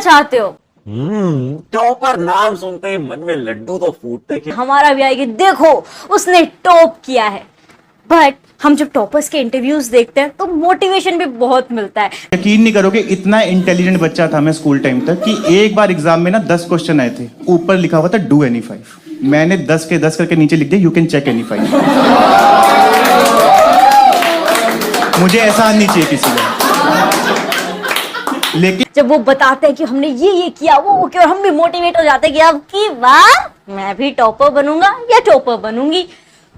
चाहते हो? टॉपर नाम सुनते ही मन में लड्डू तो फूटते कि हमारा भी आएगी, देखो उसने टॉप किया है। बट हम जब टॉपर्स के इंटरव्यूज देखते हैं तो मोटिवेशन भी बहुत मिलता है। यकीन नहीं करोगे, इतना इंटेलिजेंट बच्चा था मैं स्कूल टाइम तक कि एक बार एग्जाम में ना 10 क्वेश्चन आए थे, ऊपर लिखा हुआ था डू एनी 5। मैंने 10 के 10 करके नीचे लिख दिया यू कैन चेक एनी 5। मुझे एहसान नहीं चाहिए किसी का। लेकिन जब वो बताते हैं कि हमने ये किया वो किया, और हम भी मोटिवेट हो जाते हैं कि अब की बार मैं भी टॉपर बनूंगा या टॉपर बनूंगी।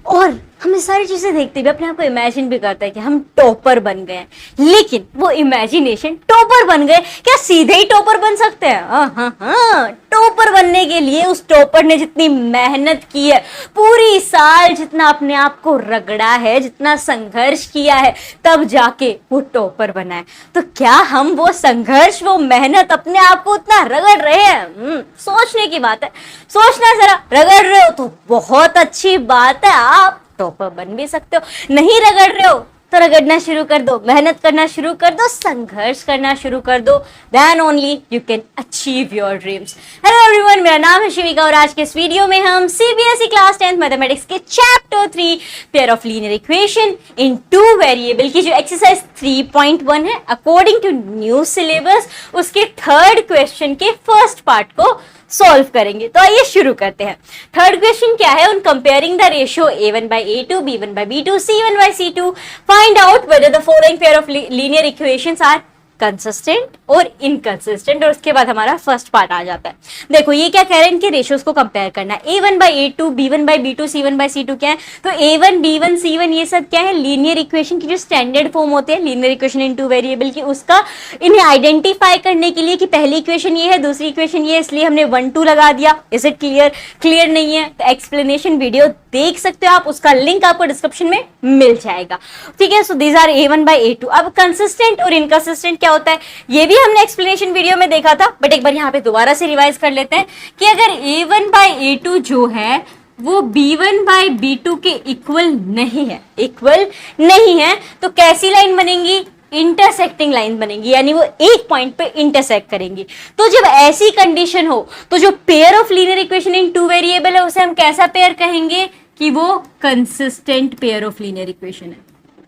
और हम ये सारी चीजें देखते हुए अपने आप को इमेजिन भी करते हैं कि हम टॉपर बन गए हैं। लेकिन वो इमेजिनेशन टॉपर बन गए, क्या सीधे ही टॉपर बन सकते हैं? हाँ, टॉपर बनने के लिए उस टॉपर ने जितनी मेहनत की है, पूरी साल जितना अपने आप को रगड़ा है, जितना संघर्ष किया है, तब जाके वो टॉपर बना है। तो क्या हम वो संघर्ष, वो मेहनत, अपने आप को उतना रगड़ रहे हैं? सोचने की बात है, सोचना जरा। रगड़ रहे हो तो बहुत अच्छी बात है, आप टॉपर बन भी सकते हो। नहीं रगड़ रहे हो तो रगड़ना शुरू कर दो, मेहनत करना शुरू कर दो, संघर्ष करना शुरू कर दो। Then only you can achieve your dreams. Hello everyone, मेरा नाम है शिविका और आज के इस वीडियो में हम सीबीएसई क्लास 10 मैथमेटिक्स के chapter 3 pair of linear equation in 2 variable की जो एक्सरसाइज 3.1 है अकॉर्डिंग टू न्यू सिलेबस, उसके थर्ड क्वेश्चन के फर्स्ट पार्ट को सॉल्व करेंगे। तो आइए शुरू करते हैं। थर्ड क्वेश्चन क्या है? उन comparing the ratio a1 by a2, b1 by b2, c1 by c2, find out whether the following pair of linear equations are consistent और इनकंसिस्टेंट। और उसके बाद हमारा फर्स्ट पार्ट आ जाता है। देखो ये क्या कह रहे हैं, इनके रेशियोज को कंपेयर करना है। a1 by a2, b1 by b2, c1 by c2 क्या है? तो a1, b1, c1 ये सब क्या है? लीनियर इक्वेशन की जो स्टैंडर्ड फॉर्म होते हैं लीनियर इक्वेशन इन 2 वेरिएबल की, उसका इन्हें आइडेंटिफाई करने के लिए कि पहली इक्वेशन ये है, दूसरी इक्वेशन ये है, इसलिए हमने 1 2 लगा दिया। Is it clear? क्लियर नहीं है तो एक्सप्लेनेशन वीडियो देख सकते हो आप, उसका लिंक आपको डिस्क्रिप्शन में मिल जाएगा। ठीक है, so these are a1 by a2। अब कंसिस्टेंट और इनकंसिस्टेंट क्या होता है ये भी हमने एक्सप्लेनेशन वीडियो में देखा था, बट एक बार यहाँ पे दोबारा से रिवाइज कर लेते हैं कि अगर a1 by a2 जो है वो b1 by b2 के इक्वल नहीं है, इक्वल नहीं है, तो कैसी लाइन बनेंगी? इंटरसेक्टिंग लाइन बनेगी, यानी वो एक पॉइंट पे इंटरसेक्ट करेंगी। तो जब ऐसी कंडीशन हो तो जो pair of linear equation in 2 variable है उसे हम कैसा पेयर कहेंगे? कि वो consistent pair of linear equation है।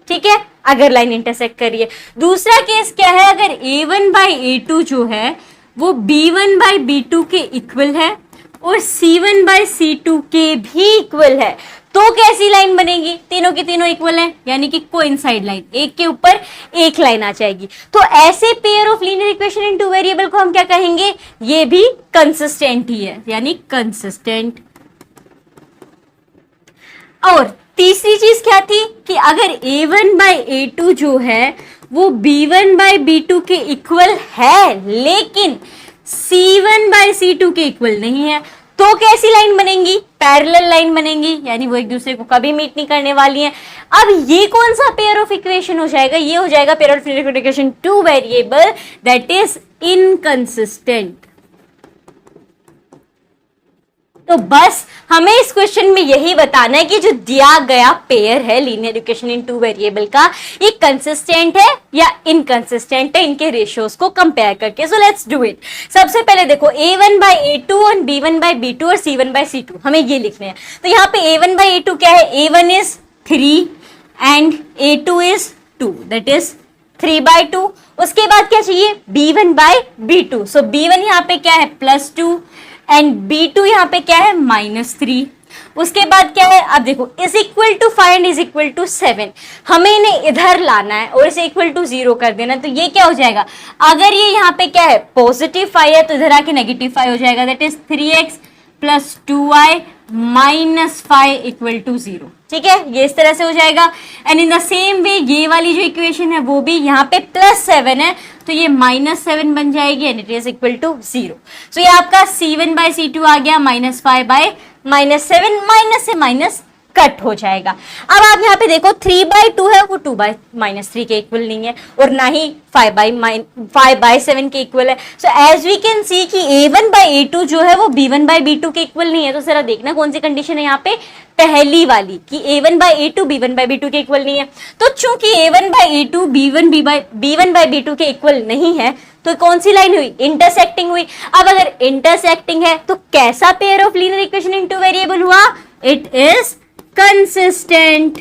ठीक है, अगर लाइन इंटरसेक्ट करिए। दूसरा केस क्या है? अगर a1 by a2 जो है वो b1 by b2 के इक्वल है और c1 by c2 के भी इक्वल है, तो कैसी लाइन बनेगी? तीनों के तीनों इक्वल हैं, यानी कि कोइंसाइड लाइन, एक के ऊपर एक लाइन आ जाएगी। तो ऐसे pair of linear equation in 2 variable को हम क्या कहेंगे? ये भी कंसिस्टेंट ही है, यानी कंसिस्टेंट। और तीसरी चीज क्या थी कि अगर a1 by a2 जो है वो b1 by b2 के इक्वल है लेकिन c1 by c2 के इक्वल नहीं है, तो कैसी लाइन बनेंगी? पैरेलल लाइन बनेंगी, यानी वो एक दूसरे को कभी मीट नहीं करने वाली हैं। अब ये कौन सा पेयर ऑफ इक्वेशन हो जाएगा? ये हो जाएगा pair of equation 2 variable that is inconsistent. तो बस हमें इस क्वेश्चन में यही बताना है कि जो दिया गया पेयर है लीनियर इक्वेशन इन 2 वेरिएबल का, ये कंसिस्टेंट है या इनकंसिस्टेंट है, इनके रेशियोज को कंपेयर करके। So let's do it. सबसे पहले देखो a1 by a2 और b1 by b2 और c1 by c2 हमें ये लिखने हैं। तो यहाँ पे a1 by a2 क्या है? a1 is 3 and a2 is 2, that is 3 by 2। उसके बाद क्या चाहिए? b1 by b2। So b1 यहाँ पे क्या है? +2 एंड b2 यहाँ पे क्या है? -3। उसके बाद क्या है? अब देखो is equal to 5 and is equal to 7, हमें इन्हें इधर लाना है और इसे इक्वल टू 0 कर देना। तो ये क्या हो जाएगा? अगर ये यहाँ पे क्या है? +5 है तो इधर आके -5 हो जाएगा, दैट इज 3x + 2y - 5 = 0। ठीक है, ये इस तरह से हो जाएगा। And in the same way ये वाली जो इक्वेशन है वो भी यहाँ पे +7 है तो ये -7 बन जाएगी and it is equal to 0। So ये आपका c1 by c2 आ गया -5 by -7, माइनस से माइनस कट हो जाएगा। अब आप यहाँ पे देखो 3/2 है, वो 2/-3 के इक्वल नहीं है, और ना ही 5/7 के इक्वल है। So as we can see कि A1/A2 जो है वो B1/B2 के इक्वल नहीं है। तो जरा देखना कौन सी कंडीशन है यहाँ पे, पहली वाली कि A1/A2 B1/B2 के इक्वल नहीं है। तो चूंकि A1/A2 B1/B2 के इक्वल नहीं है, तो कौन सी लाइन हुई, इंटरसेक्टिंग हुई। अब अगर इंटरसेक्टिंग है तो कैसा pair of linear equation in two variable हुआ, इट इज कंसिस्टेंट।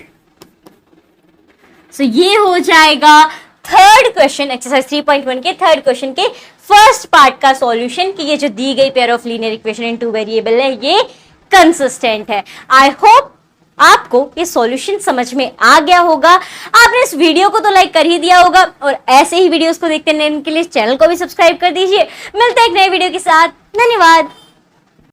सो ये हो जाएगा थर्ड क्वेश्चन, एक्सरसाइज 3.1 के थर्ड क्वेश्चन के फर्स्ट पार्ट का सॉल्यूशन कि ये जो दी गई pair of linear equation in two variable है ये कंसिस्टेंट है। आई होप आपको ये सॉल्यूशन समझ में आ गया होगा। आपने इस वीडियो को तो लाइक कर ही दिया होगा, और ऐसे ही वीडियोस को देखते रहने के लिए चैनल को भी सब्सक्राइब कर दीजिए। मिलते हैं एक नए वीडियो के साथ, धन्यवाद।